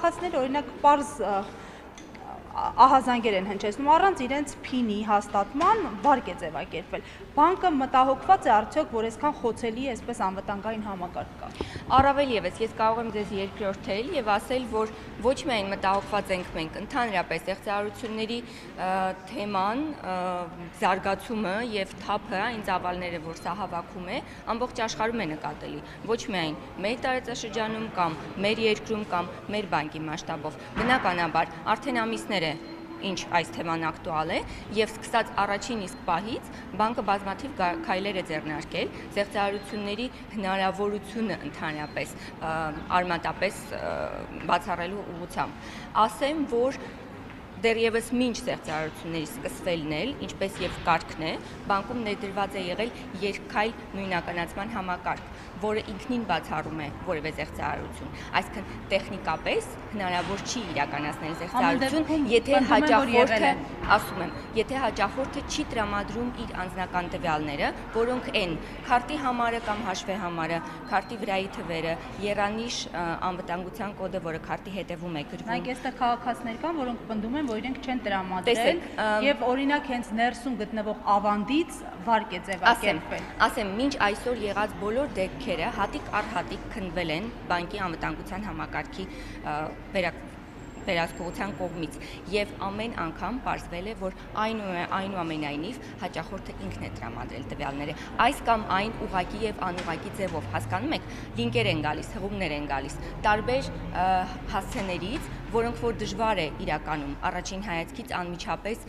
քաղաքացիները օրինակ պարզ ահազանգեր են հնչեցնում, առանց իրենց փինի հաստատման վարկ է ձևակերպվել։ Բանկը մտահոգված է արդյոք, որ այսքան խոցելի է այսպես անվտանգային համակարգ կա։ Առավել ևս ես կարող եմ ձեզ երկրորդել եւ ասել, որ ոչ միայն մտահոգված ենք մենք, ընդհանրապես ստեղծարարությունների թեման, զարգացումը եւ թափը, այն ծավալները, որ սա հավաքում է, ամբողջ աշխարհում է նկատելի։ Ոչ միայն մեր տարածաշրջանում կամ մեր երկրում կամ մեր բանկի մասշտաբով։ Բնականաբար, արդեն ամիսներ է ինչ այս թեման ակտուալ է եւ սկսած առաջին իսկ պահից բանկը բազմաթիվ քայլեր է ձեռնարկել ստեղծարարությունների հնարավորությունը ընդհանրապես արմատապես բացառելու ուղղությամբ։ Ասեմ, որ դեռևս մինչ ստեղծարարությունների սկսվելն էլ, ինչպես եւ կարգն է, բանկում ներդրված է եղել երկքայլ նույնականացման համակարգ, որը ինքնին բացառում է որևէ ստեղծարարություն։ Այսինքն տեխնիկապես հնարավոր չի իրականացնել ստեղծարարություն, եթե հաճախորդը, ասում եմ, եթե հաճախորդը չի տրամադրում իր անձնական տվյալները, որոնք են քարտի համարը կամ հաշվի համարը, քարտի վրայի թվերը, եռանիշ անվտանգության կոդը, որը քարտի հետևում է գրվում։ Նայեք, այստեղ քաղաքացիներ կան, որոնք պնդում են, որ իրենք չեն տրամադրել եւ օրինակ հենց ներսում գտնվող ավանդից վարկ է ձևակերպվել։ Ասեմ, մինչ այսօր եղած բոլոր դեպքերը հատիկ առ հատիկ քննվել են բանկի անվտանգության համակարգի վերահսկողության կողմից եւ ամեն անգամ պարզվել է, որ այնուամենայնիվ հաճախորդը ինքն է տրամադրել տվյալները։ Այս կամ այն ուղղակի եւ անուղղակի ձևով, հասկանում եք, լինկեր են գալիս, հղումներ են գալիս տարբեր հասցեներից, որոնք որ դժվար է իրականում առաջին հայացքից անմիջապես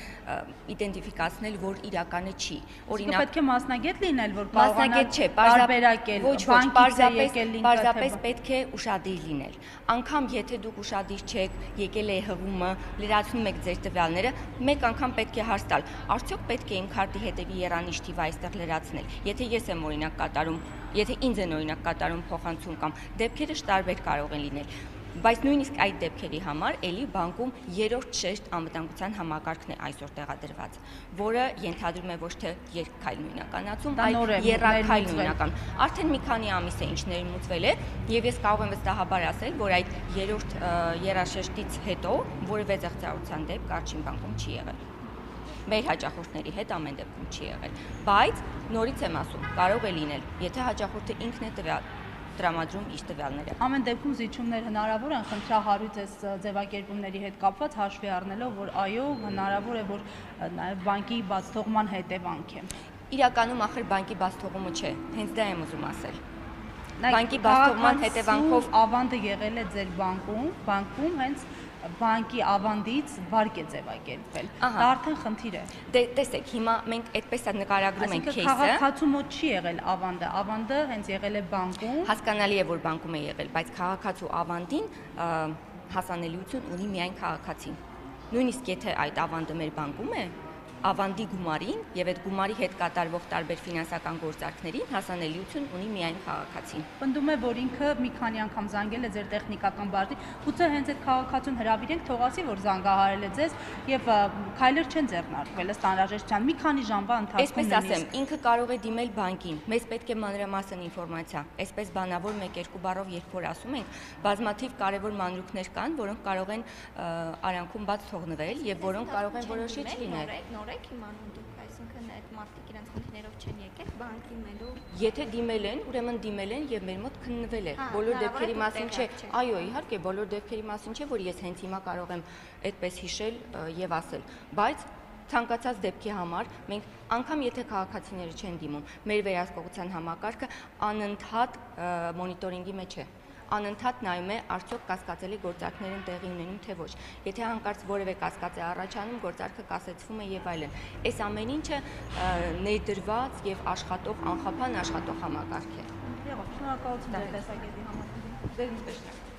իդենտիֆիկացնել, որ իրականը չի։ Օրինակ պետք է մասնագետ լինել, որ կարողանա տարբերակել բանկից եկել լինքը, պարզապես պետք է ուշադիր լինել։ Անգամ եթե դուք ուշադիր չեք, եկել է հղումը, լրացնում եք ձեր տվյալները, մեկ անգամ պետք է հարց տալ, արդյոք պետք է իմ քարտի հետևի եռանիշ թիվը այստեղ լրացնել։ Եթե ես եմ օրինակ կատարում, եթե ինձ են օրինակ կատարում փոխանցում կամ դեպքերը տարբեր կարող են լինել։ Բայց նույնիսկ այդ դեպքերի համար էլի բանկում երրորդ շերտ անվտանգության համակարգն է այսօր տեղադրված, որը ենթադրում է ոչ թե երկքայլ նույնականացում, այլ եռաքայլ նույնական։ Արդեն մի քանի ամիս է ինչ ներմուծվել է, եւ ես կարող եմ վստահաբար ասել, որ այդ երրորդ եռաշերտից հետո որևէ ստեղծարարության դեպք Արչին բանկում չի եղել։ Մեր հաճախորդների հետ ամեն դեպքում չի եղել։ Բայց նորից եմ ասում, կարող է լինել, եթե հաճախորդը ինքն է տրամադրում իր տվյալները։ Ամեն դեպքում զիջումներ հնարավոր են, խնդրահարույց այս ձևակերպումների հետ կապված հաշվի առնելով, որ այո, հնարավոր է, որ նաև բանկի բացթողման հետևանք է։ Իրականում ախր բանկի բացթողումը չէ, հենց դա եմ ուզում ասել։ Բանկի բացթողման հետևանքով ավանդը եղել է ձեր բանկում հենց բանկի ավանդից վարկ է ձևակերպվել։ Դա արդեն խնդիր է։ Տեսեք, հիմա մենք այդպես է նկարագրում ենք քեյսը։ Քաղաքացու մոտ չի եղել ավանդը հենց եղել է բանկում։ Հասկանալի է, որ բանկում է եղել, բայց քաղաքացու ավանդին հասանելիություն ունի միայն քաղաքացին։ Նույնիսկ եթե այդ ավանդը մեր բանկում է, ավանդի գումարին եւ այդ գումարի հետ կատարվող տարբեր ֆինանսական գործարքներին հասանելիություն ունի միայն քաղաքացին։ Պնդում է, որ ինքը մի քանի անգամ զանգել է ձեր տեխնիկական բաժնին, գուցե հենց այդ քաղաքացուն հրավիրենք, թող ասի, որ զանգահարել է ձեզ եւ քայլեր չեն ձեռնարկվել ըստ անհրաժեշտության։ Մի քանի ժամվա ընթացքում այսպես ասեմ, ինքը կարող է դիմել բանկին։ Մեզ պետք է մանրամասն ինֆորմացիա։ Այսպես բանավոր 1-2 բառով երբ որ ասում ենք, բազմաթիվ կարևոր մանրուքներ կան, որոնք կարող են արանքում բաց թողնվել եւ որոնք կարող են որոշիչ լինել։ Իմանում դուք, այսինքն այդ մարդիկ իրենց խնդիրներով չեն եկել բանկ դիմելու։ Եթե դիմել են, ուրեմն դիմել են եւ մեր մոտ քննվել է։ Բոլոր դեպքերի մասին չէ։ Այո, իհարկե, բոլոր դեպքերի մասին չէ, որ ես հենց հիմա կարող եմ այդպես հիշել եւ ասել, բայց ցանկացած դեպքի համար մենք անգամ եթե քաղաքացիները չեն դիմում, մեր վերահսկողության համակարգը անընդհատ մոնիտորինգի մեջ է։ Անընդհատ նայում է արդյոք կասկածելի գործարքներ են տեղի ունենում թե ոչ։ Եթե հանկարծ որևէ կասկած է առաջանում, գործարքը կասեցվում է եւ այլն։ Այս ամեն ինչը ներդրված եւ աշխատող անխափան աշխատող համակարգ է։ Եղավ, շնորհակալություն դեր տեսակետի համար։ Դե ինչպես։